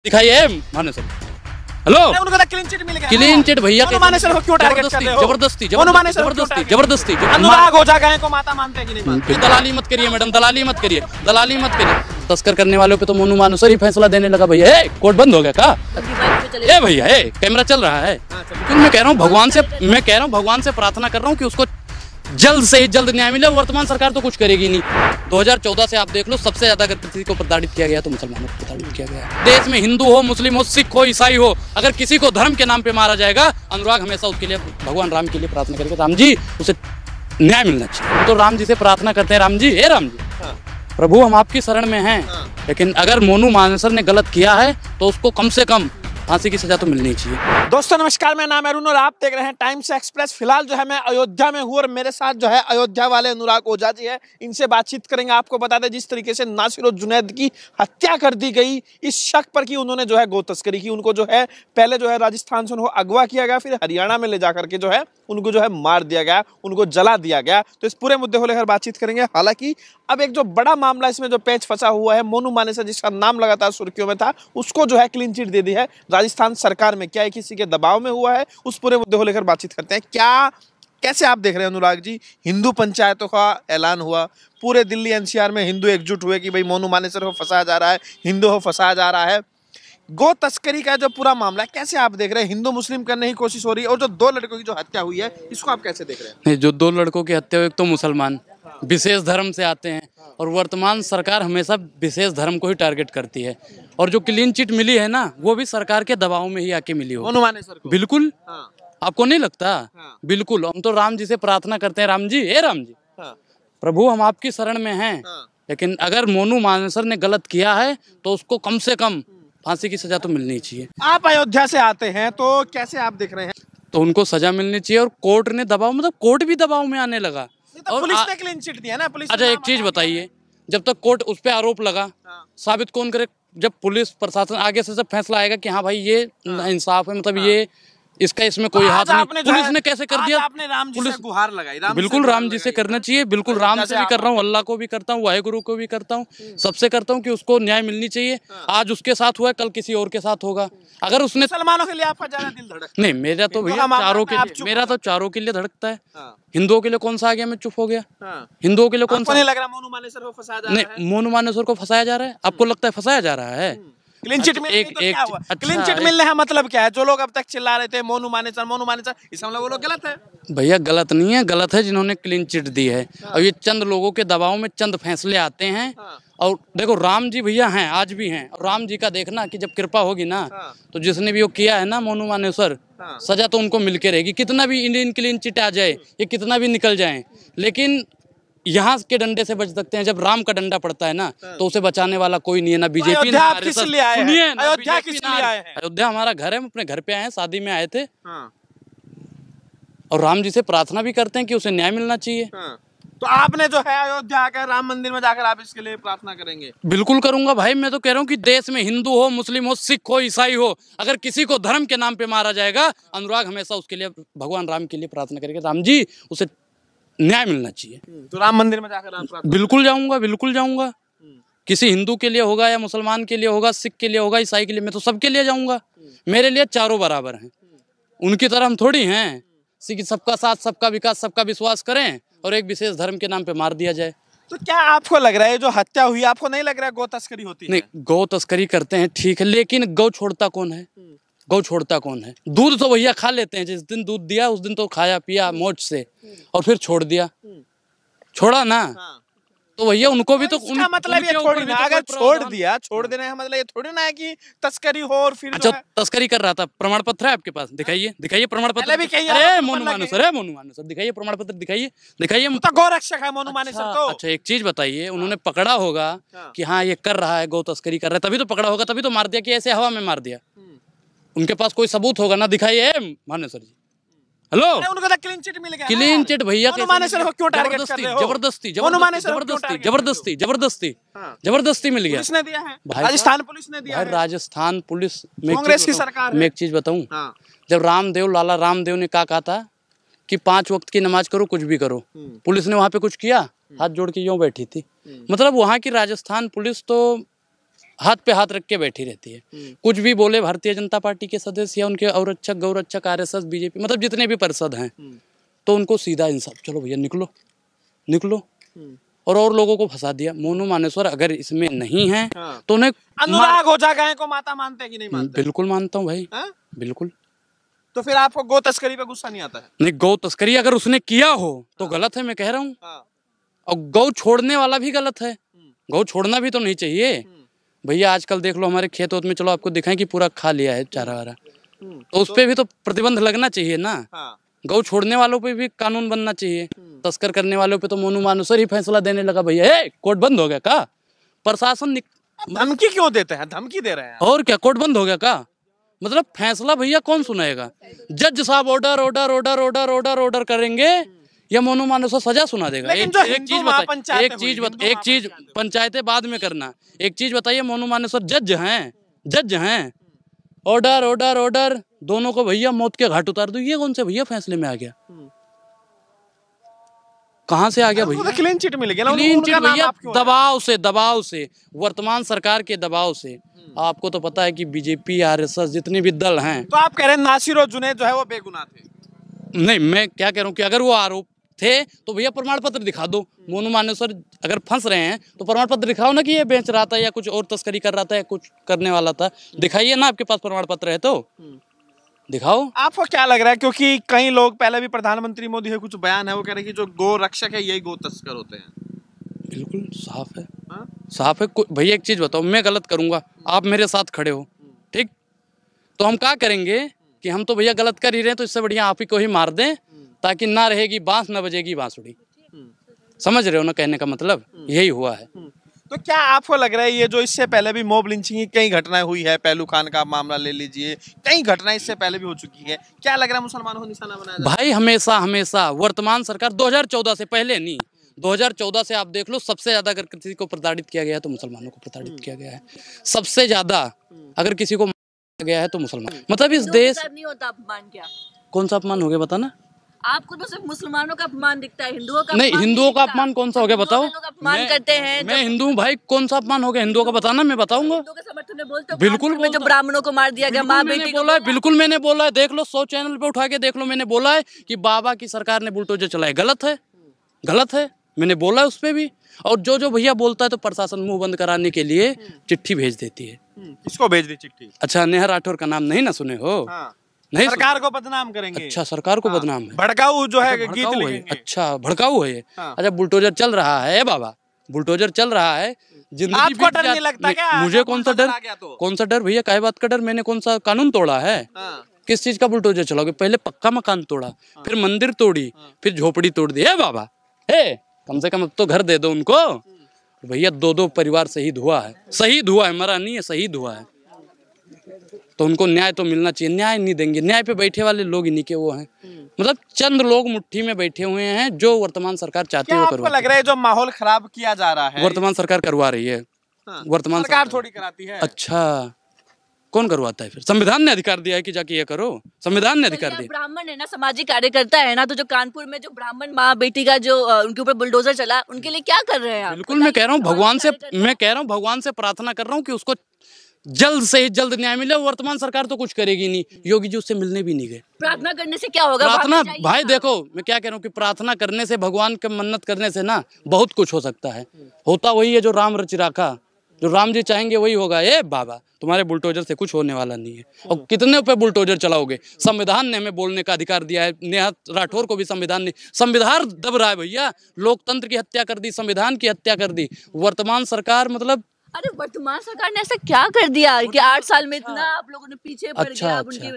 दिखाइए माने sir. Hello, उनको तो क्लीन चिट मिल गया। क्लीन चिट भैया माने सर को क्यों टारगेट कर रहे हो? जबरदस्ती जबरदस्ती अनुराग हो जाएगा को माता मानते हैं कि नहीं मानते? दलाली मत करिए मैडम, दलाली मत करिए, दलाली मत करिए। तस्कर करने वालों पे तो मोनू मानुसर ही फैसला देने लगा। भैया कोर्ट बंद हो गया क्या? ए भैया कैमरा चल रहा है। मैं कह रहा हूँ भगवान से प्रार्थना कर रहा हूँ कि उसको जल्द से जल्द न्याय मिले। वर्तमान सरकार तो कुछ करेगी नहीं। 2014 से आप देख लो, सबसे ज्यादा अगर किसी को प्रताड़ित किया गया तो मुसलमानों को प्रताड़ित किया गया। देश में हिंदू हो, मुस्लिम हो, सिख हो, ईसाई हो, अगर किसी को धर्म के नाम पे मारा जाएगा, अनुराग हमेशा उसके लिए भगवान राम के लिए प्रार्थना करेगा, राम जी उसे न्याय मिलना चाहिए। तो राम जी से प्रार्थना करते हैं, राम जी प्रभु हम आपकी शरण में हैं, लेकिन अगर मोनू मानेसर ने गलत किया है तो उसको कम से कम फांसी की सजा तो मिलनी चाहिए। दोस्तों नमस्कार, मेरा नाम है अरुण और आप देख रहे हैं टाइम्स एक्सप्रेस। फिलहाल जो है मैं अयोध्या में हूँ और मेरे साथ जो है अयोध्या वाले अनुराग ओझा जी है। इनसे बातचीत करेंगे। आपको बता दें जिस तरीके से नासिर और जुनैद की हत्या कर दी गई इस शक पर कि उन्होंने जो है गो तस्करी की, उनको जो है पहले जो है राजस्थान से उनको अगवा किया गया, फिर हरियाणा में ले जाकर के जो है उनको जो है मार दिया गया, उनको जला दिया गया। तो इस पूरे मुद्दे को लेकर बातचीत करेंगे। हालांकि अब एक जो बड़ा मामला इसमें जो पेच फंसा हुआ है, मोनू मानेसर जिसका नाम लगातार सुर्खियों में था, उसको जो है क्लीन चिट दे दी है राजस्थान सरकार में। क्या किसी के दबाव में हुआ है? उस पूरे मुद्दे को लेकर बातचीत करते हैं। कैसे आप देख रहे हैं अनुराग जी? हिंदू पंचायतों का ऐलान हुआ, पूरे दिल्ली एनसीआर में हिंदू एकजुट हुए कि भाई मोनू मानेसर को फंसाया जा रहा है, हिंदू को फंसाया जा रहा है। गो तस्करी का जो पूरा मामला है, कैसे आप देख रहे हैं? हिंदू मुस्लिम करने की कोशिश हो रही है, और जो 2 लड़कों की जो हत्या हुई है इसको आप कैसे देख रहे हैं? नहीं, जो 2 लड़कों की हत्या हुई, एक तो मुसलमान विशेष धर्म से आते हैं, और वर्तमान सरकार हमेशा विशेष धर्म को ही टारगेट करती है। और जो क्लीन चिट मिली है ना, वो भी सरकार के दबाव में ही आके मिली हो। मोनू मानेसर को बिल्कुल। आपको नहीं लगता? बिल्कुल। हम तो राम जी से प्रार्थना करते हैं, राम जी प्रभु हम आपकी शरण में हैं, लेकिन अगर मोनू मानेसर ने गलत किया है तो उसको कम से कम फांसी की सजा तो मिलनी चाहिए। आप अयोध्या से आते हैं तो कैसे आप देख रहे हैं? तो उनको सजा मिलनी चाहिए। और कोर्ट ने दबाव, मतलब कोर्ट भी दबाव में आने लगा। तो पुलिस ने क्लीन चिट दिया ना, पुलिस। अच्छा एक चीज बताइए, जब तक कोर्ट उस पे आरोप लगा, साबित कौन करे? जब पुलिस प्रशासन आगे से जब फैसला आएगा कि हाँ भाई ये इंसाफ है, मतलब ये इसका इसमें कोई हाथ नहीं, पुलिस ने कैसे कर दिया? आपने राम जी से गुहार लगाई। बिल्कुल राम जी से करना चाहिए। बिल्कुल राम से भी कर रहा हूँ, अल्लाह को भी करता हूँ, वाहेगुरु को भी करता हूँ, सबसे करता हूँ कि उसको न्याय मिलनी चाहिए। आज उसके साथ हुआ, कल किसी और के साथ होगा। अगर उसने मुसलमानों के लिए आपका ज्यादा दिल धड़कता? नहीं, मेरा तो भैया चारों के लिए धड़कता है। हिंदुओं के लिए कौन सा आ गया मैं चुप हो गया? हिंदुओं के लिए कौन सा? नहीं लग रहा मोनू मानेसर को फंसाया जा रहा है? नहीं, मोनू मानेसर को फंसाया जा रहा है। आपको लगता है फंसाया जा रहा है? क्लीन चिट क्लीन चिट मिलने का मतलब क्या है? जो लोग अब तक चिल्ला रहे थे मोनू मानेसर, इसका मतलब वो लोग गलत है? भैया गलत नहीं है, गलत है जिन्होंने क्लीन चिट दी है। और ये चंद लोगों के दबाव में चंद फैसले आते हैं। और देखो राम जी भैया हैं, आज भी हैं। और राम जी का देखना कि जब कृपा होगी ना, तो जिसने भी वो किया है ना मोनू मानेसर, सजा तो उनको मिलके रहेगी। कितना भी इंडियन क्लीन चिट आ जाए, ये कितना भी निकल जाए, लेकिन यहाँ के डंडे से बच सकते हैं। जब राम का डंडा पड़ता है ना, तो उसे बचाने वाला कोई नहीं है, ना बीजेपी ना आरएसएस। अयोध्या हमारा घर है, हम अपने घर पे आए हैं, शादी में आए थे। और राम जी से प्रार्थना भी करते हैं कि उसे न्याय मिलना चाहिए। तो आपने जो है अयोध्या आकर राम मंदिर में जाकर आप इसके लिए प्रार्थना करेंगे? बिल्कुल करूंगा भाई। मैं तो कह रहा हूँ कि देश में हिंदू हो, मुस्लिम हो, सिख हो, ईसाई हो, अगर किसी को धर्म के नाम पे मारा जाएगा, अनुराग हमेशा उसके लिए भगवान राम के लिए प्रार्थना करेगा, राम जी उसे न्याय मिलना चाहिए। तो राम मंदिर में जाकर आप बिल्कुल जाऊंगा, बिल्कुल जाऊंगा। किसी हिंदू के लिए होगा या मुसलमान के लिए होगा, सिख के लिए होगा, ईसाई के लिए, मैं तो सबके लिए जाऊंगा। मेरे लिए चारों बराबर हैं। उनकी तरह हम थोड़ी हैं कि सबका साथ, सबका विकास, सबका विश्वास करें और एक विशेष धर्म के नाम पे मार दिया जाए। तो क्या आपको लग रहा है जो हत्या हुई, आपको नहीं लग रहा है गौ तस्करी होती है? नहीं, गौ तस्करी करते हैं ठीक है, लेकिन गौ छोड़ता कौन है? गौ छोड़ता कौन है? दूध तो भैया खा लेते हैं, जिस दिन दूध दिया उस दिन तो खाया पिया मौज से, और फिर छोड़ दिया, छोड़ा ना। तो भैया उनको भी तो उनका मतलब ये थोड़ी ना, अगर छोड़ दिया, छोड़ देने का मतलब ये थोड़ी ना है कि तस्करी हो और फिर अच्छा तस्करी कर रहा था। प्रमाण पत्र है आपके पास? दिखाइए प्रमाण पत्र। अरे मोनू मानेसर दिखाइए प्रमाण पत्र, दिखाइए। तो गौरक्षक है मोनू मानेसर तो। अच्छा एक चीज बताइए, उन्होंने पकड़ा होगा कि हाँ ये कर रहा है, गौ तस्करी कर रहा है, तभी तो पकड़ा होगा, तभी तो मार दिया कि ऐसे हवा में मार दिया। उनके पास कोई सबूत होगा ना, दिखाइए मानेसर जी। हेलो, उनको तो क्लीन चिट मिल गया। क्लीन चिट भैया मोनू मानेसर को क्यों टारगेट कर रहे हो? जबरदस्ती मिल गया। किसने दिया है? राजस्थान पुलिस ने दिया है। राजस्थान पुलिस, कांग्रेस की सरकार। मैं एक चीज बताऊं, जब लाला रामदेव ने कहा था कि 5 वक्त की नमाज करो, कुछ भी करो, पुलिस ने वहां पे कुछ किया? हाथ जोड़ के यूं बैठी थी। मतलब वहां की राजस्थान पुलिस तो हाथ पे हाथ रख के बैठी रहती है। कुछ भी बोले भारतीय जनता पार्टी के सदस्य या उनके औरक्षक गौरक्षक आरएसएस बीजेपी मतलब जितने भी पार्षद हैं तो उनको सीधा इंसाफ, चलो भैया निकलो निकलो, और लोगों को फंसा दिया। मोनू मानेसर अगर इसमें नहीं है तो उन्हें अनुराग ओझा गाय को माता मानते हैं कि नहीं मानते? बिल्कुल मानता हूँ भाई, बिल्कुल। तो फिर आपको गौ तस्करी पे गुस्सा नहीं आता है? नहीं, गौ तस्करी अगर उसने किया हो तो गलत है, मैं कह रहा हूँ। और गौ छोड़ने वाला भी गलत है, गौ छोड़ना भी तो नहीं चाहिए भैया। आजकल देख लो हमारे खेत में, चलो आपको दिखाएं कि पूरा खा लिया है चारा वारा, तो उस पे भी तो प्रतिबंध लगना चाहिए ना। गौ छोड़ने वालों पे भी कानून बनना चाहिए। तस्कर करने वालों पे तो मोनू मानेसर ही फैसला देने लगा भैया। कोर्ट बंद हो गया का? प्रशासन धमकी क्यों देते हैं? धमकी दे रहे हैं और क्या? कोर्ट बंद हो गया का? मतलब फैसला भैया कौन सुनाएगा? जज साहब order order order order order order करेंगे या मोनू मानेसर सजा सुना देगा? एक चीज पंचायतें बाद में करना। एक चीज बताइए, मोनू मानेसर जज हैं, ऑर्डर ऑर्डर ऑर्डर दोनों को भैया मौत के घाट उतार दो, ये कौन से भैया फैसले में आ गया? कहाँ से आ गया भैया? क्लीन चिट मिल गया ना, क्लीन चिट भैया। दबाव से वर्तमान सरकार के दबाव से। आपको तो पता है कि बीजेपी आरएसएस जितने भी दल हैं। तो आप कह रहे हैं नासिर और जुनैद जो है वो बेगुनाह थे? नहीं, मैं क्या कह रहा हूँ कि अगर वो आरोप थे तो भैया प्रमाण पत्र दिखा दो। मोनू मानेसर अगर फंस रहे हैं तो प्रमाण पत्र दिखाओ ना कि ये बेच रहा था या कुछ और तस्करी कर रहा था या कुछ करने वाला था। दिखाइए ना, आपके पास प्रमाण पत्र है तो दिखाओ। आपको क्या लग रहा है, क्योंकि कई लोग, पहले भी प्रधानमंत्री मोदी है कुछ बयान है, वो कह रहे हैं कि जो गो रक्षक है यही गो तस्कर होते हैं? बिल्कुल साफ है, साफ है भैया। एक चीज बताओ, मैं गलत करूंगा, आप मेरे साथ खड़े हो, ठीक, तो हम क्या करेंगे कि हम तो भैया गलत कर ही रहे हैं, तो इससे बढ़िया आप ही को ही मार दें ताकि ना रहेगी बांस ना बजेगी बांसुरी। समझ रहे हो ना कहने का मतलब? यही हुआ है। तो क्या आपको लग रहा है ये जो इससे पहले भी मॉब लिंचिंग की कई घटनाएं हुई है, पहलू खान का मामला ले लीजिए, कई घटनाएं इससे पहले भी हो चुकी है, क्या लग रहा है मुसलमानों को निशाना बनाया जा रहा है? भाई हमेशा वर्तमान सरकार 2014 से पहले नहीं, 2014 से आप देख लो, सबसे ज्यादा अगर किसी को प्रताड़ित किया गया है तो मुसलमानों को प्रताड़ित किया गया है। सबसे ज्यादा अगर किसी को मारा गया है तो मुसलमान। मतलब इस देश नहीं होता अपमान। क्या कौन सा अपमान हो गया बताना? आपको तो सिर्फ मुसलमानों का अपमान दिखता है, हिंदुओं का नहीं, हिंदुओं का अपमान कौन सा हो गया बताओ? अपमान करते हैं। मैं हिंदू हूँ भाई, कौन सा अपमान हो गया हिंदुओं का बताना, मैं बताऊंगा। हिंदुओं के समर्थन में बोलते हो? बिल्कुल जो ब्राह्मणों को मार दिया गया, माँ बेटी को। बिल्कुल मैंने बोला है, देख लो 100 चैनल पे उठा के देख लो, मैंने बोला है कि बाबा की सरकार ने बुलडोजर चलाए। गलत है, गलत है, मैंने बोला है उस पर भी। और जो भैया बोलता है तो प्रशासन मुंह बंद कराने के लिए चिट्ठी भेज देती है। किसको भेज दी चिट्ठी? अच्छा, नेहा राठौर का नाम नहीं ना सुने हो? नहीं, सरकार को बदनाम करेंगे। अच्छा, सरकार को बदनाम है, भड़काऊ जो है गीत लिखेंगे। अच्छा, भड़काऊ है ये। अच्छा, बुलडोजर चल रहा है बाबा, बुलडोजर चल रहा है। जिंदगी आपको डर नहीं लगता क्या? मुझे कौन सा डर? कौन सा डर भैया? काय बात का डर? मैंने कौन सा कानून तोड़ा है? किस चीज का बुलडोजर चलाओगे? पहले पक्का मकान तोड़ा, फिर मंदिर तोड़ी, फिर झोपड़ी तोड़ दी है बाबा। कम से कम अब तो घर दे दो उनको भैया। 2 परिवार शहीद हुआ है, शहीद हुआ है, मरा नहीं है, शहीद हुआ है। तो उनको न्याय तो मिलना चाहिए। न्याय नहीं देंगे, न्याय पे बैठे वाले लोग इन्हीं के वो हैं। मतलब चंद लोग मुट्ठी में बैठे हुए हैं जो वर्तमान सरकार चाहती है वो करवा। आपको लग रहा है जो माहौल खराब किया जा रहा है वर्तमान सरकार करवा रही है? वर्तमान सरकार थोड़ी कराती है। अच्छा, कौन करवाता है फिर? संविधान ने अधिकार दिया है कि जाके ये करो, संविधान ने अधिकार दिया। ब्राह्मण है ना, सामाजिक कार्यकर्ता है ना, तो जो कानपुर में जो ब्राह्मण माँ बेटी का जो उनके ऊपर बुलडोजर चला, उनके लिए क्या कर रहे हैं आप? बिल्कुल, मैं कह रहा हूँ भगवान से प्रार्थना कर रहा हूँ कि उसको जल्द से जल्द न्याय मिले। वर्तमान सरकार तो कुछ करेगी नहीं, योगी जी उससे मिलने भी नहीं गए। प्रार्थना करने से क्या होगा? प्रार्थना भाई देखो, मैं क्या कह रहा हूँ कि प्रार्थना करने से, भगवान के मन्नत करने से ना बहुत कुछ हो सकता है। होता वही है जो राम रचि राखा, जो राम जी चाहेंगे वही होगा। बाबा, तुम्हारे बुलडोजर से कुछ होने वाला नहीं है। और कितने पे बुलडोजर चलाओगे? संविधान ने हमें बोलने का अधिकार दिया है, नेहा राठौर को भी संविधान दब रहा है भैया। लोकतंत्र की हत्या कर दी, संविधान की हत्या कर दी वर्तमान सरकार। मतलब अरे वर्तमान सरकार ने ऐसा क्या कर दिया कि 8 साल में इतना आप लोगों ने पीछे पड़ गया? आप उनकी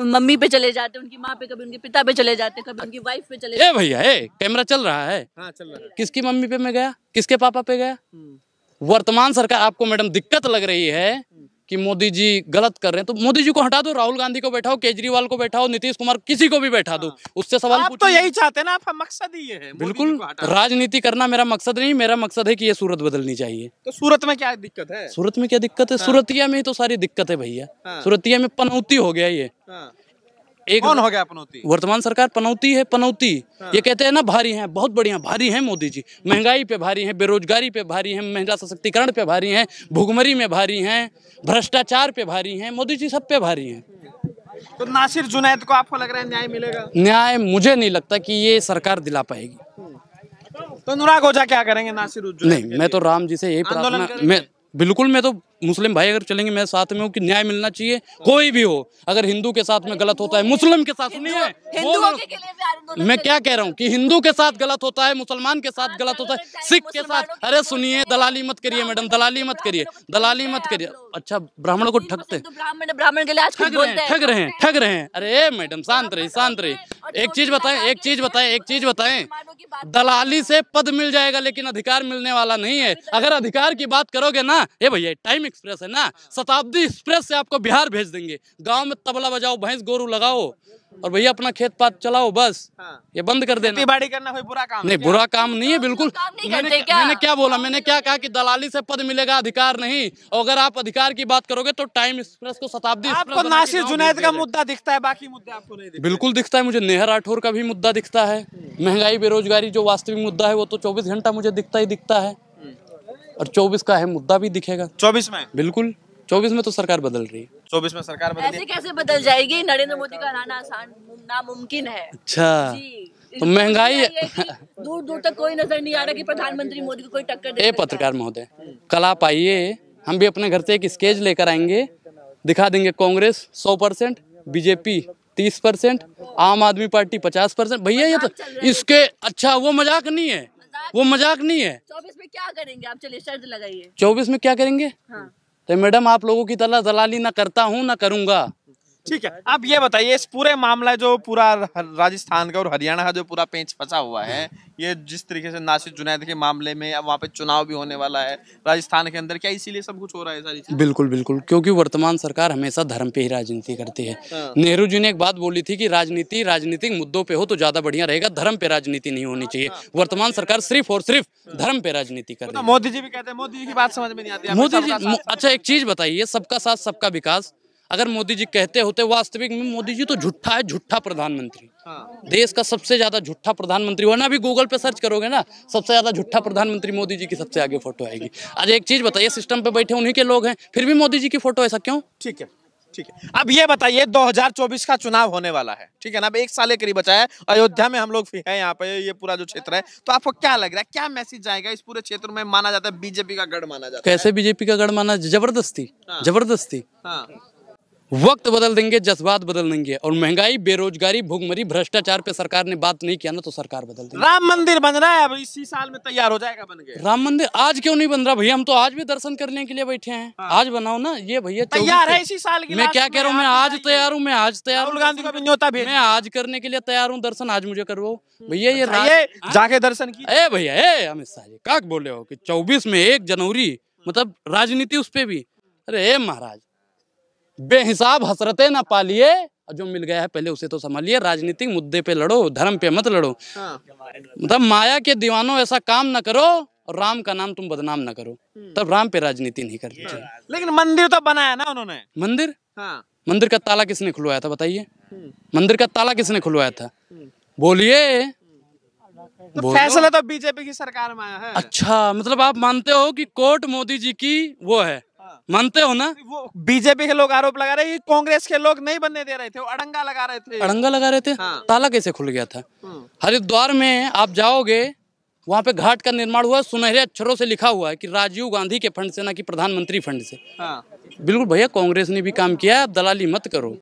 मम्मी पे चले जाते, उनकी माँ पे, कभी उनके पिता पे चले जाते, कभी उनकी वाइफ पे चले जाते। भैया कैमरा चल रहा है। चल रहा है। किसकी मम्मी पे मैं गया, किसके पापा पे गया? वर्तमान सरकार। आपको मैडम दिक्कत लग रही है कि मोदी जी गलत कर रहे हैं, तो मोदी जी को हटा दो, राहुल गांधी को बैठाओ, केजरीवाल को बैठाओ, नीतीश कुमार, किसी को भी बैठा दो, उससे सवाल आप तो यही चाहते हैं ना, आपका मकसद ही ये है। बिल्कुल, राजनीति करना मेरा मकसद नहीं, मेरा मकसद है कि ये सूरत बदलनी चाहिए। तो सूरत में क्या दिक्कत है? सूरत में क्या दिक्कत है? सूरतिया में ही तो सारी दिक्कत है भैया। सूरतिया में पनौती हो गया ये। एक कौन हो गया पनौती? वर्तमान सरकार पनौती है, पनौती। ये कहते हैं ना भारी हैं, बहुत बढ़िया भारी हैं मोदी जी। महंगाई पे भारी हैं, बेरोजगारी पे भारी हैं, महिला सशक्तिकरण पे भारी हैं, भुखमरी में भारी हैं, भ्रष्टाचार पे भारी हैं, मोदी जी सब पे भारी हैं। तो नासिर जुनैद को आपको लग रहा है न्याय मिलेगा? न्याय मुझे नहीं लगता कि ये सरकार दिला पाएगी। तो अनुराग ओझा क्या करेंगे नासिर जुनैद नहीं, मैं तो राम जी से यही प्रार्थना, मैं बिल्कुल, मैं तो मुस्लिम भाई अगर चलेंगे मैं साथ में हूँ कि न्याय मिलना चाहिए, कोई भी हो। अगर हिंदू के साथ में गलत होता है, मुस्लिम के साथ, सुनिए मैं क्या कह रहा हूँ कि हिंदू के साथ गलत होता है, मुसलमान के साथ गलत होता है, सिख के साथ, अरे सुनिए, दलाली मत करिए मैडम, दलाली मत करिए, दलाली मत करिए। अच्छा, ब्राह्मणों को ठगते, ब्राह्मण के लिए आज ठग रहे हैं। अरे मैडम शांत रहिए। एक चीज बताएं, दलाली से पद मिल जाएगा लेकिन अधिकार मिलने वाला नहीं है। अगर अधिकार की बात करोगे ना, ये भैया टाइम एक्सप्रेस है ना, शताब्दी एक्सप्रेस से आपको बिहार भेज देंगे। गांव में तबला बजाओ, भैंस गोरू लगाओ और भैया अपना खेत पात चलाओ, बस। ये बंद कर देना। खेती-बाड़ी करना कोई बुरा काम नहीं, बुरा काम नहीं है बिल्कुल। मैंने क्या बोला, मैंने क्या कहा कि दलाली से पद मिलेगा, अधिकार नहीं। और अगर आप अधिकार की बात करोगे तो टाइम एक्सप्रेस को, शताब्दी एक्सप्रेस आपको नासिर जुनैद का मुद्दा दिखता है, बाकी मुद्दे आपको नहीं दिखते? बिल्कुल दिखता है मुझे। नेहा राठौर का भी मुद्दा दिखता है, महंगाई बेरोजगारी जो वास्तविक मुद्दा है वो तो 24 घंटा मुझे दिखता है। और 24 का है मुद्दा भी दिखेगा 24 में, बिल्कुल 24 में तो सरकार बदल रही है। 24 में सरकार बदल, ऐसे कैसे बदल जाएगी? नरेंद्र मोदी का रहना आसान नामुमकिन है। अच्छा, तो महंगाई दूर दूर तक कोई नजर नहीं आ रहा कि प्रधानमंत्री मोदी को कोई टक्कर दे। पत्रकार महोदय, कल आप आइए, हम भी अपने घर से एक स्केच लेकर आएंगे, दिखा देंगे कांग्रेस 100%, बीजेपी 30%, आम आदमी पार्टी 50%। भैया ये तो इसके, अच्छा वो मजाक नहीं है, वो मजाक नहीं है। 24 में क्या करेंगे आप? चलिए शर्त लगाइए। 24 में क्या करेंगे? हाँ। तो मैडम आप लोगों की तरह दलाली ना करता हूँ ना करूंगा। ठीक है, आप ये बताइए, इस पूरे मामला जो पूरा राजस्थान का और हरियाणा का जो पूरा पेंच फंसा हुआ है, ये जिस तरीके से नासिर जुनैद के मामले में, अब वहाँ पे चुनाव भी होने वाला है राजस्थान के अंदर, क्या इसीलिए सब कुछ हो रहा है सारी चीज़? बिल्कुल, क्योंकि वर्तमान सरकार हमेशा धर्म पे ही राजनीति करती है। नेहरू जी ने एक बात बोली थी कि राजनीति राजनीतिक मुद्दों पे हो तो ज्यादा बढ़िया रहेगा, धर्म पे राजनीति नहीं होनी चाहिए। वर्तमान सरकार सिर्फ और सिर्फ धर्म पे राजनीति कर रही है। मोदी जी भी कहते हैं, मोदी जी की बात समझ में नहीं आती। मोदी जी, अच्छा एक चीज बताइए, सबका साथ सबका विकास अगर मोदी जी कहते होते, वास्तविक में मोदी जी तो झूठा है, झूठा प्रधानमंत्री। देश का सबसे ज्यादा झूठा प्रधानमंत्री, वरना भी गूगल पे सर्च करोगे ना, सबसे ज्यादा झूठा प्रधानमंत्री मोदी जी की सबसे आगे फोटो आएगी। आज एक चीज बताइए, सिस्टम पे बैठे उन्हीं के लोग हैं, फिर भी मोदी जी की फोटो, ऐसा क्यों? ठीक है। अब ये बताइए, 2024 का चुनाव होने वाला है, ठीक है ना, अब 1 साल के करीब बचा है। अयोध्या में हम लोग हैं, यहाँ पे ये पूरा जो क्षेत्र है, तो आपको क्या लग रहा है, क्या मैसेज जाएगा इस पूरे क्षेत्र में? माना जाता है बीजेपी का गढ़ माना जाता है। कैसे बीजेपी का गढ़ माना? जबरदस्ती। वक्त बदल देंगे, जज्बात बदल देंगे। और महंगाई, बेरोजगारी, भुखमरी, भ्रष्टाचार पे सरकार ने बात नहीं किया ना तो सरकार बदल देंगे। राम मंदिर बन रहा है, अब इसी साल में तैयार हो जाएगा, बन गया। राम मंदिर आज क्यों नहीं बन रहा भैया? हम तो आज भी दर्शन करने के लिए बैठे हैं। आज बनाओ ना ये भैया, तैयार है इसी साल की। मैं क्या कह रहा हूँ, मैं आज तैयार हूँ, राहुल गांधी का भी न्योता भेज, मैं आज करने के लिए तैयार हूँ दर्शन, आज मुझे करवाओ भैया। ये जाके दर्शन की। ए भैया, अमित शाह जी क्या बोले हो कि 24 में 1 जनवरी, मतलब राजनीति उस पे भी? अरे महाराज, बेहिसाब हसरतें ना पालिए, जो मिल गया है पहले उसे तो संभालिए। राजनीतिक मुद्दे पे लड़ो, धर्म पे मत लड़ो। मतलब माया के दीवानों ऐसा काम ना करो और राम का नाम तुम बदनाम ना करो, तब राम पे राजनीति नहीं करनी चाहिए। लेकिन मंदिर तो बनाया ना उन्होंने। मंदिर? मंदिर का ताला किसने खुलवाया था बताइए? मंदिर का ताला किसने खुलवाया था? बोलिए। तो फैसला तो बीजेपी की सरकार में आया है। अच्छा, मतलब आप मानते हो कि कोर्ट मोदी जी की वो है, मानते हो ना? वो बीजेपी के लोग आरोप लगा रहे हैं, कांग्रेस के लोग नहीं बनने दे रहे थे, वो अड़ंगा लगा रहे थे। ताला कैसे खुल गया था? हरिद्वार में आप जाओगे, वहाँ पे घाट का निर्माण हुआ, सुनहरे अक्षरों से लिखा हुआ है कि राजीव गांधी के फंड से, ना कि प्रधानमंत्री फंड से। बिल्कुल भैया, कांग्रेस ने भी काम किया है, आप दलाली मत करो।